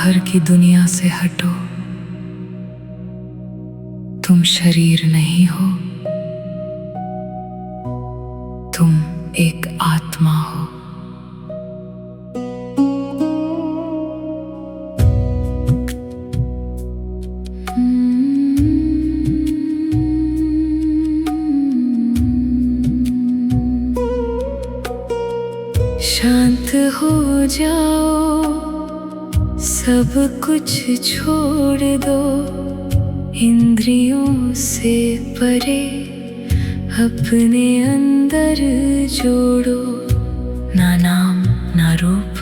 बाहर की दुनिया से हटो, तुम शरीर नहीं हो, तुम एक आत्मा हो। शांत हो जाओ, सब कुछ छोड़ दो, इंद्रियों से परे अपने अंदर जोड़ो। ना नाम ना रूप,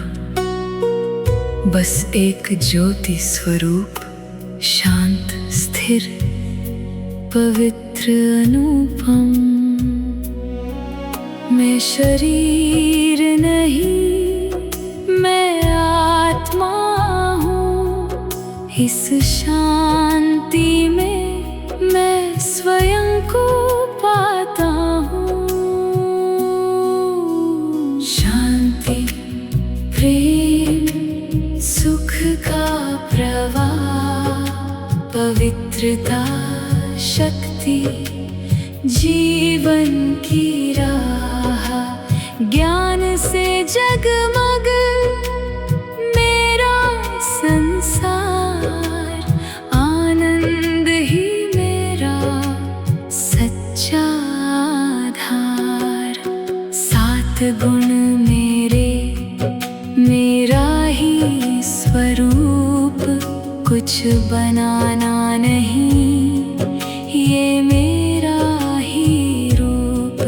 बस एक ज्योति स्वरूप, शांत स्थिर पवित्र अनुपम। मैं शरीर नहीं, मैं आत्मा हूँ। इस शांति में मैं स्वयं को पाता हूँ। शांति, प्रेम, सुख का प्रवाह, पवित्रता, शक्ति, जीवन की राह, ज्ञान से जगमग मेरा संसार, आनंद ही मेरा सच्चा आधार। सात गुण मेरा ही स्वरूप, कुछ बनाना नहीं, ये मेरा ही रूप।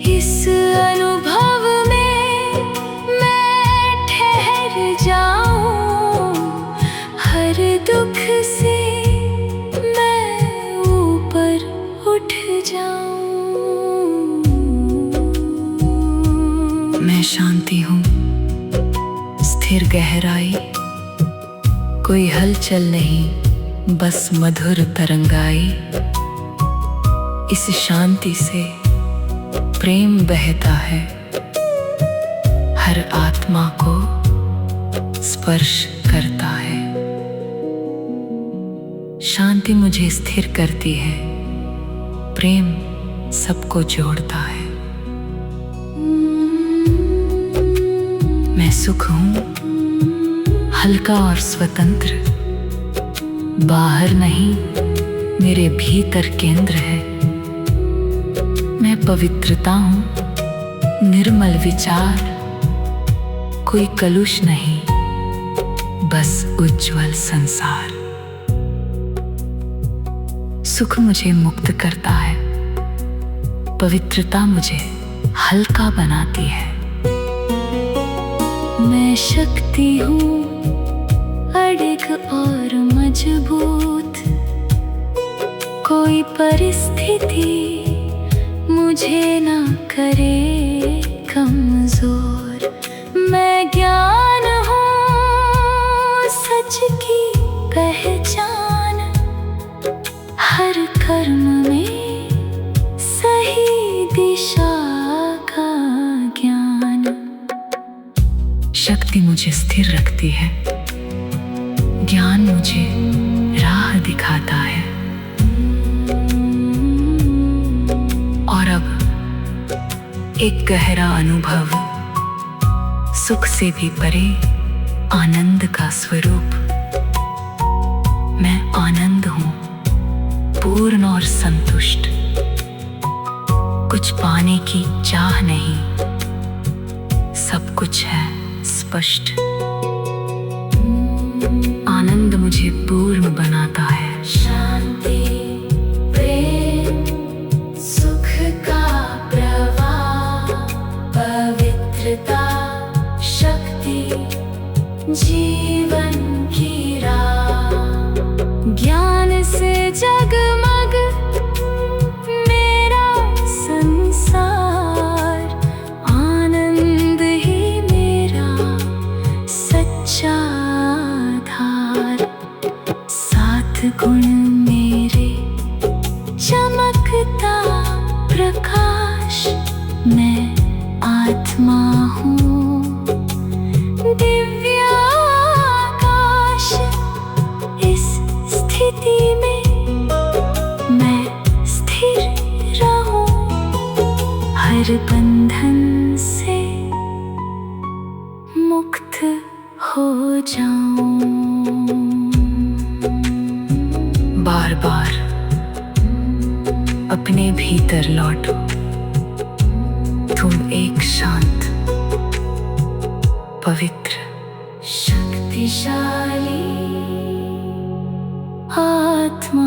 इस अनुभव में मैं ठहर जाऊं, हर दुख से मैं ऊपर उठ जाऊं। मैं शांति हूँ, स्थिर गहराई, कोई हलचल नहीं, बस मधुर तरंगाई। इस शांति से प्रेम बहता है, हर आत्मा को स्पर्श करता है। शांति मुझे स्थिर करती है, प्रेम सबको जोड़ता है। मैं सुख हूँ, हल्का और स्वतंत्र, बाहर नहीं, मेरे भीतर केंद्र है। मैं पवित्रता हूँ, निर्मल विचार, कोई कलुष नहीं, बस उज्जवल संसार। सुख मुझे मुक्त करता है, पवित्रता मुझे हल्का बनाती है। मैं शक्ति हूँ, अडिग और मजबूत, कोई परिस्थिति मुझे ना करे कमजोर। मैं ज्ञान हूँ, सच की पहचान, हर कर्म में सही दिशा का ज्ञान। शक्ति मुझे स्थिर रखती है, ज्ञान मुझे राह दिखाता है। और अब एक गहरा अनुभव, सुख से भी परे आनंद का स्वरूप। मैं आनंद हूँ, पूर्ण और संतुष्ट, कुछ पाने की चाह नहीं, सब कुछ है स्पष्ट। आनंद मुझे पूर्ण बनाता है। शांति, प्रेम, सुख का प्रवाह, पवित्रता, शक्ति, जीवन की राह, ज्ञान से जगमग मेरा संसार, आनंद ही मेरा सच्चा आधार। सात गुण मेरे, चमकता प्रकाश, मैं आत्मा हूँ, दिव्य आकाश। बार बार अपने भीतर लौटो। तुम एक शांत, पवित्र, शक्तिशाली आत्मा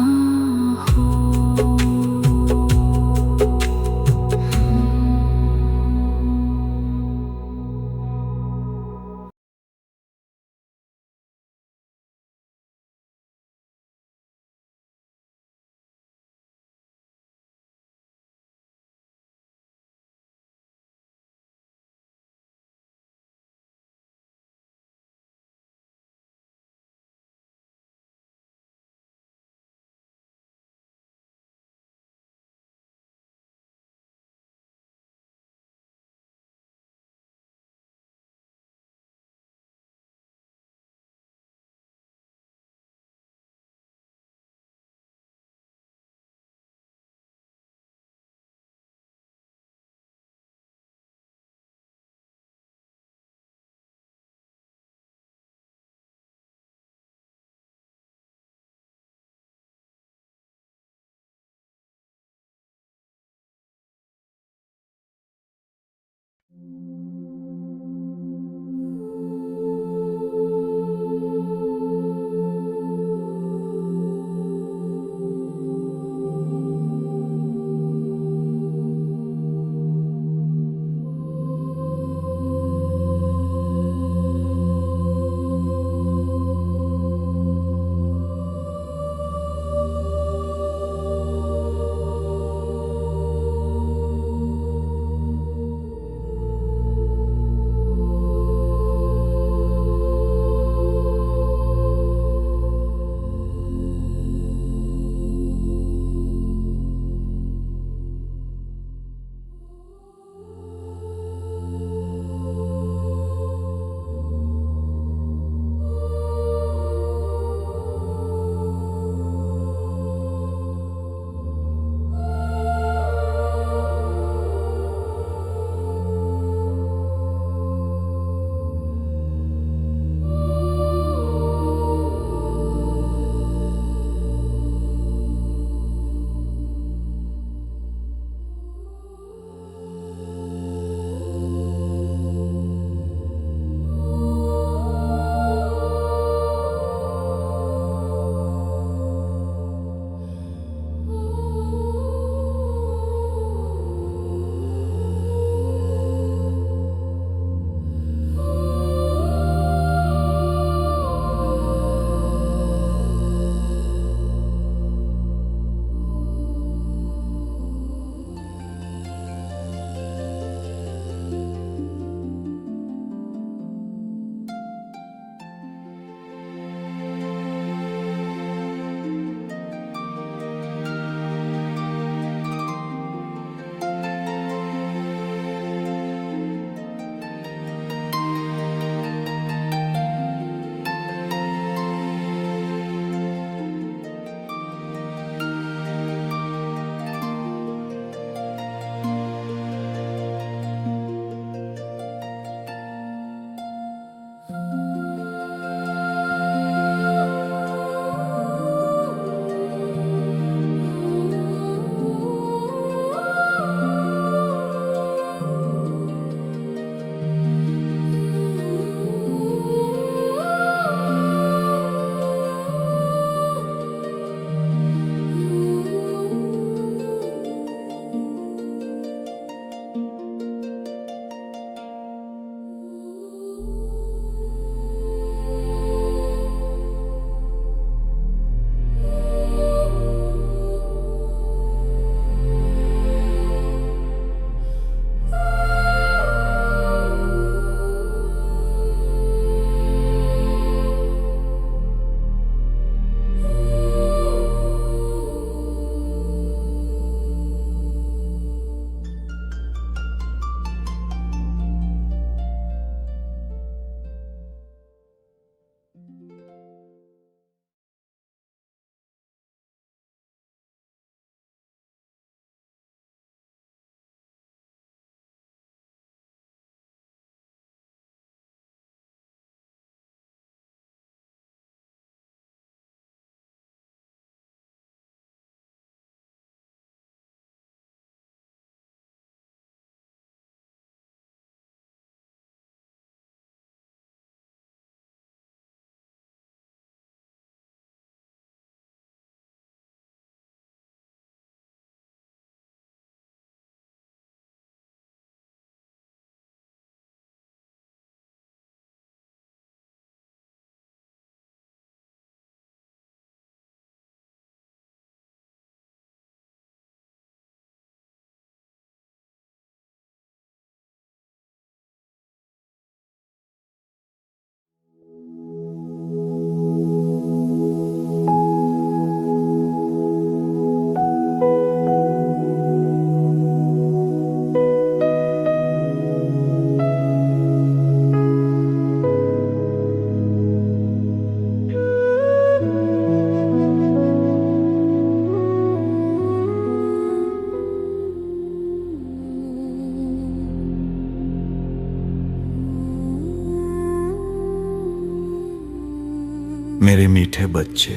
मेरे मीठे बच्चे,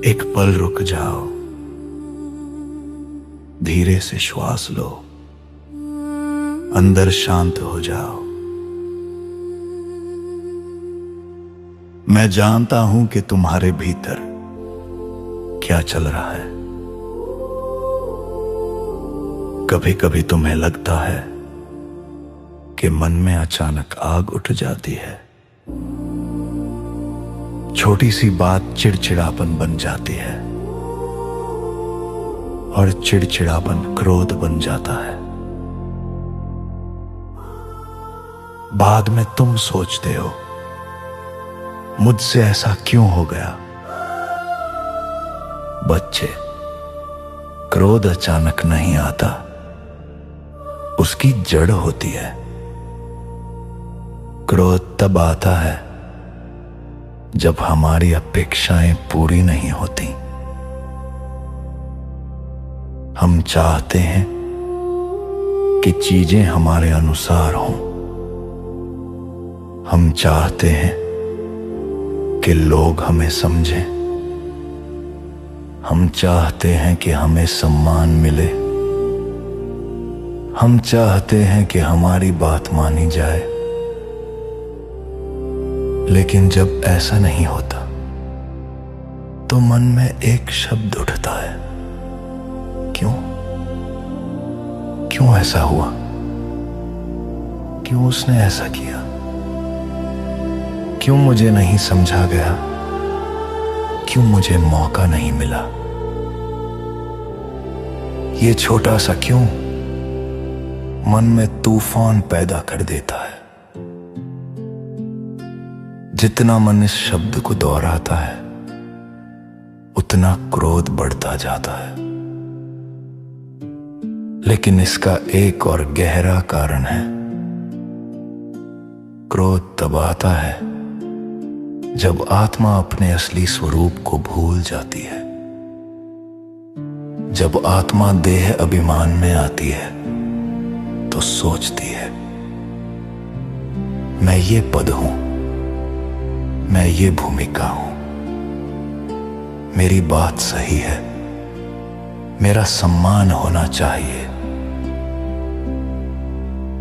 एक पल रुक जाओ, धीरे से श्वास लो, अंदर शांत हो जाओ। मैं जानता हूं कि तुम्हारे भीतर क्या चल रहा है। कभी कभी तुम्हें लगता है कि मन में अचानक आग उठ जाती है। छोटी सी बात चिड़चिड़ापन बन जाती है और चिड़चिड़ापन क्रोध बन जाता है। बाद में तुम सोचते हो, मुझसे ऐसा क्यों हो गया। बच्चे, क्रोध अचानक नहीं आता, उसकी जड़ होती है। क्रोध तब आता है जब हमारी अपेक्षाएं पूरी नहीं होती। हम चाहते हैं कि चीजें हमारे अनुसार हों। हम चाहते हैं कि लोग हमें समझें। हम चाहते हैं कि हमें सम्मान मिले। हम चाहते हैं कि हमारी बात मानी जाए। लेकिन जब ऐसा नहीं होता तो मन में एक शब्द उठता है, क्यों? क्यों ऐसा हुआ? क्यों उसने ऐसा किया? क्यों मुझे नहीं समझा गया? क्यों मुझे मौका नहीं मिला? ये छोटा सा क्यों मन में तूफान पैदा कर देता है। जितना मन इस शब्द को दोहराता है, उतना क्रोध बढ़ता जाता है। लेकिन इसका एक और गहरा कारण है। क्रोध तब आता है जब आत्मा अपने असली स्वरूप को भूल जाती है। जब आत्मा देह अभिमान में आती है तो सोचती है, मैं ये पद हूं, मैं ये भूमिका हूं, मेरी बात सही है, मेरा सम्मान होना चाहिए।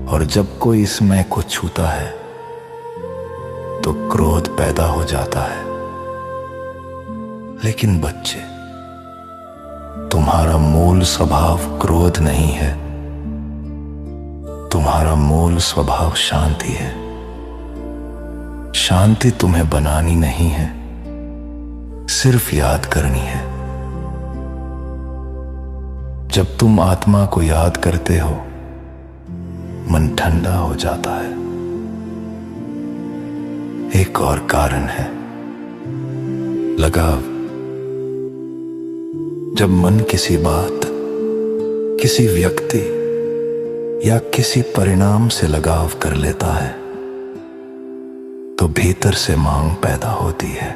और जब कोई इस मैं को छूता है तो क्रोध पैदा हो जाता है। लेकिन बच्चे, तुम्हारा मूल स्वभाव क्रोध नहीं है। तुम्हारा मूल स्वभाव शांति है। शांति तुम्हें बनानी नहीं है, सिर्फ याद करनी है। जब तुम आत्मा को याद करते हो, मन ठंडा हो जाता है। एक और कारण है, लगाव। जब मन किसी बात, किसी व्यक्ति या किसी परिणाम से लगाव कर लेता है तो भीतर से मांग पैदा होती है,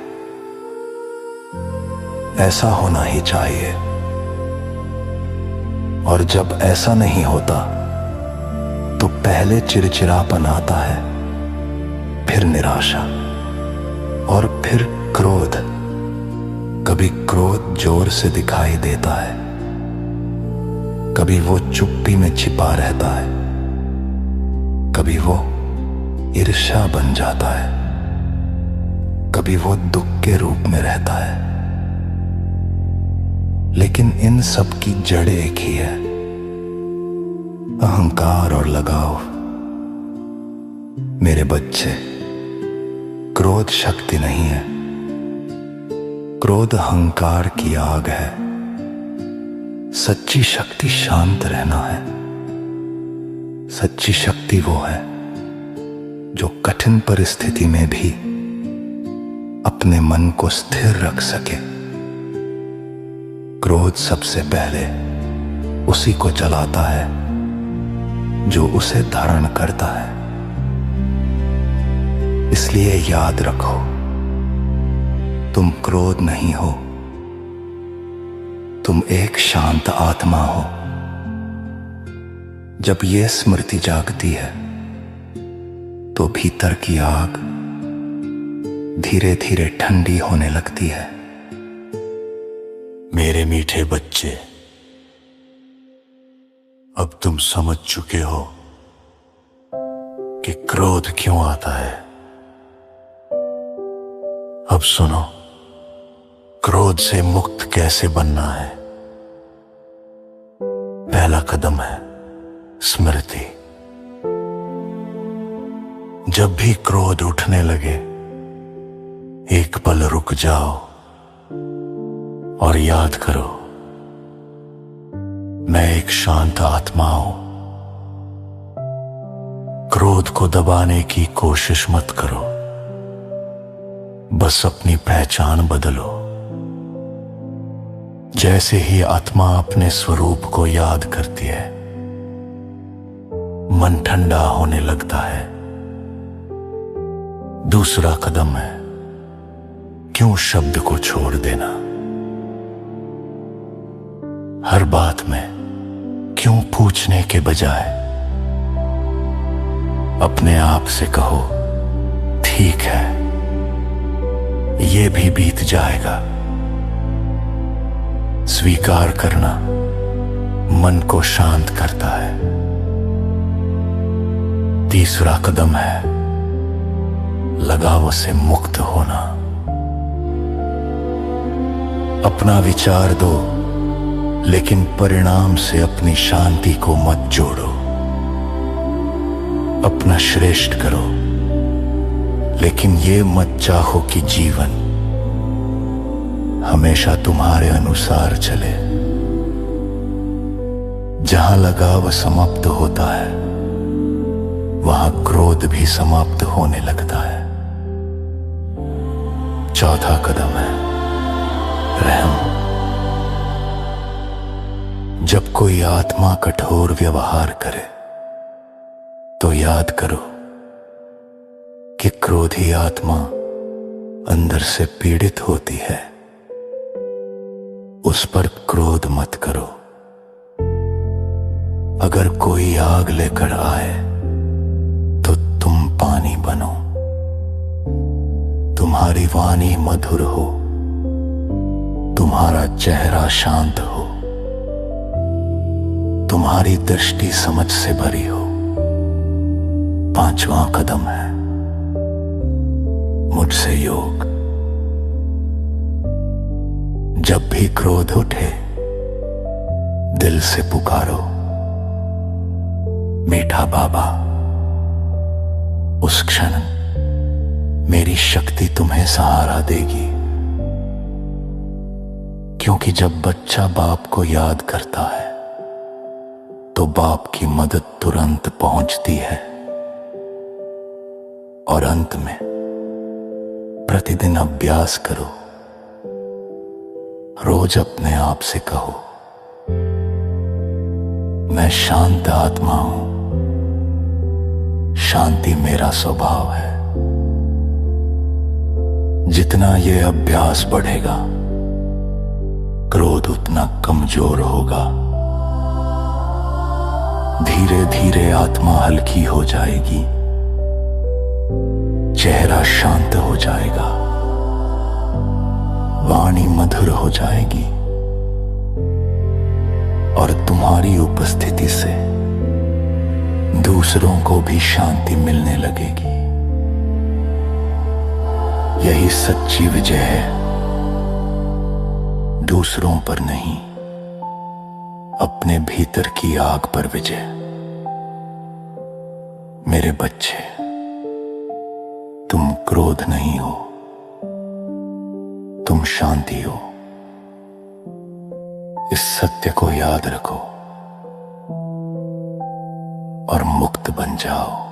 ऐसा होना ही चाहिए। और जब ऐसा नहीं होता तो पहले चिड़चिड़ापन आता है, फिर निराशा और फिर क्रोध। कभी क्रोध जोर से दिखाई देता है, कभी वो चुप्पी में छिपा रहता है, कभी वो ईर्ष्या बन जाता है, कभी वो दुख के रूप में रहता है। लेकिन इन सब की जड़ एक ही है, अहंकार और लगाव। मेरे बच्चे, क्रोध शक्ति नहीं है, क्रोध अहंकार की आग है। सच्ची शक्ति शांत रहना है। सच्ची शक्ति वो है जो कठिन परिस्थिति में भी अपने मन को स्थिर रख सके। क्रोध सबसे पहले उसी को जलाता है जो उसे धारण करता है। इसलिए याद रखो, तुम क्रोध नहीं हो, तुम एक शांत आत्मा हो। जब ये स्मृति जागती है तो भीतर की आग धीरे धीरे ठंडी होने लगती है। मेरे मीठे बच्चे, अब तुम समझ चुके हो कि क्रोध क्यों आता है। अब सुनो, क्रोध से मुक्त कैसे बनना है। पहला कदम है स्मृति। जब भी क्रोध उठने लगे, एक पल रुक जाओ और याद करो, मैं एक शांत आत्मा हूं। क्रोध को दबाने की कोशिश मत करो, बस अपनी पहचान बदलो। जैसे ही आत्मा अपने स्वरूप को याद करती है, मन ठंडा होने लगता है। दूसरा कदम है क्यों शब्द को छोड़ देना। हर बात में क्यों पूछने के बजाय अपने आप से कहो, ठीक है, ये भी बीत जाएगा। स्वीकार करना मन को शांत करता है। तीसरा कदम है लगाव से मुक्त होना। अपना विचार दो, लेकिन परिणाम से अपनी शांति को मत जोड़ो। अपना श्रेष्ठ करो, लेकिन ये मत चाहो कि जीवन हमेशा तुम्हारे अनुसार चले। जहां लगाव समाप्त होता है, वहां क्रोध भी समाप्त होने लगता है। चौथा कदम है रहम। जब कोई आत्मा कठोर व्यवहार करे, तो याद करो कि क्रोधी आत्मा अंदर से पीड़ित होती है। उस पर क्रोध मत करो। अगर कोई आग लेकर आए, तो तुम पानी बनो। तुम्हारी वाणी मधुर हो, तुम्हारा चेहरा शांत हो, तुम्हारी दृष्टि समझ से भरी हो। पांचवा कदम है मुझसे योग। जब भी क्रोध उठे, दिल से पुकारो, मीठा बाबा। उस क्षण मेरी शक्ति तुम्हें सहारा देगी। क्योंकि जब बच्चा बाप को याद करता है, तो बाप की मदद तुरंत पहुंचती है। और अंत में प्रतिदिन अभ्यास करो। रोज अपने आप से कहो, मैं शांत आत्मा हूं, शांति मेरा स्वभाव है। जितना ये अभ्यास बढ़ेगा, क्रोध उतना कमजोर होगा। धीरे धीरे आत्मा हल्की हो जाएगी, चेहरा शांत हो जाएगा, वाणी मधुर हो जाएगी, और तुम्हारी उपस्थिति से दूसरों को भी शांति मिलने लगेगी। यही सच्ची विजय है, दूसरों पर नहीं, अपने भीतर की आग पर विजय। मेरे बच्चे, तुम क्रोध नहीं हो, तुम शांति हो। इस सत्य को याद रखो और मुक्त बन जाओ।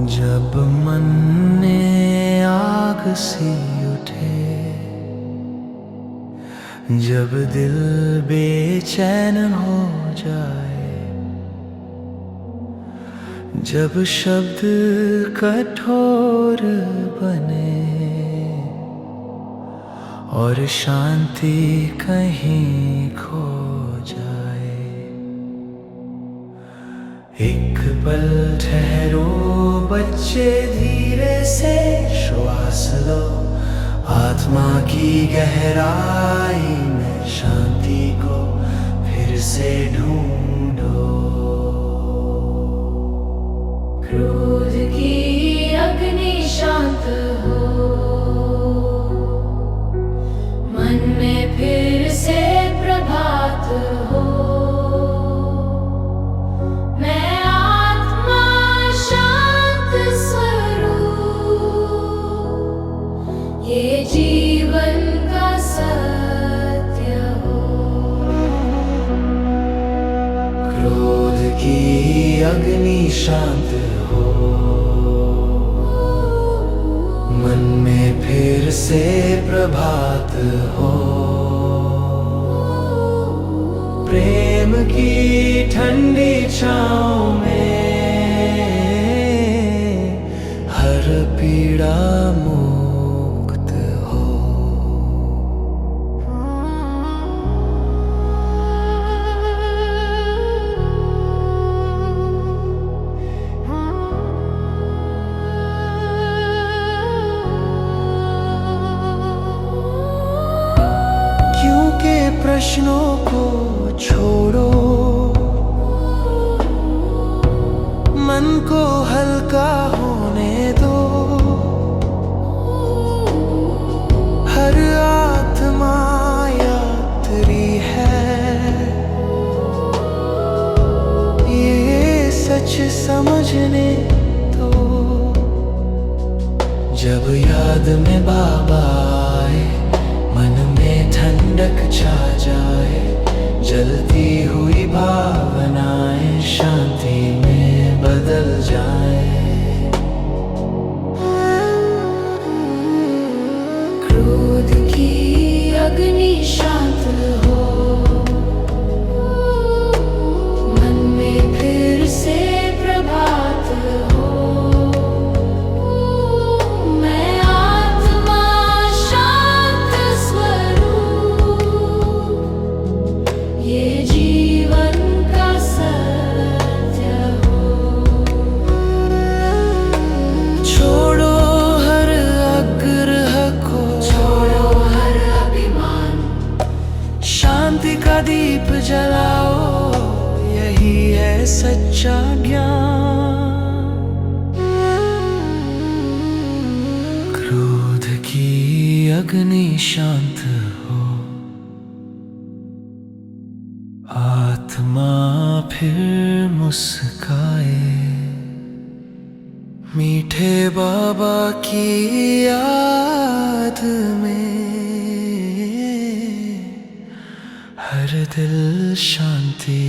जब मन में आग सी उठे, जब दिल बेचैन हो जाए, जब शब्द कठोर बने और शांति कहीं खो जाए, एक पल ठहरो बच्चे, धीरे से श्वास लो, आत्मा की गहराई में शांति को फिर से ढूंढो। क्रोध की अग्नि शांत हो, मन में फिर से प्रभात हो। मैं आत्मा शांत स्वरूप, ये जीवन का सत्य हो। क्रोध की अग्नि शांत हो, मन में फिर से प्रभात हो। प्रेम की ठंडी छाँव में हर पीड़ा मुक्त हो। क्योंकि प्रश्नों को छोड़ो, मन को हल्का होने दो। हर आत्मा यात्री है, ये सच समझने दो। जब याद में बाबा आए, मन में ठंडक छा जाए, जलती हुई भावनाएं शांति में बदल जाए। क्रोध की अग्नि शांत हो, मन में फिर से प्रभात हो। मैं आत्मा शांत स्वरूप, ये जीवन का सत्य हो। छोड़ो हर आग्रह को, छोड़ो हर अभिमान, शांति का दीप जलाओ, यही है सच्चा ज्ञान। क्रोध की अग्नि शांत हो, आत्मा फिर मुस्काए। मीठे बाबा की याद में हर दिल शांति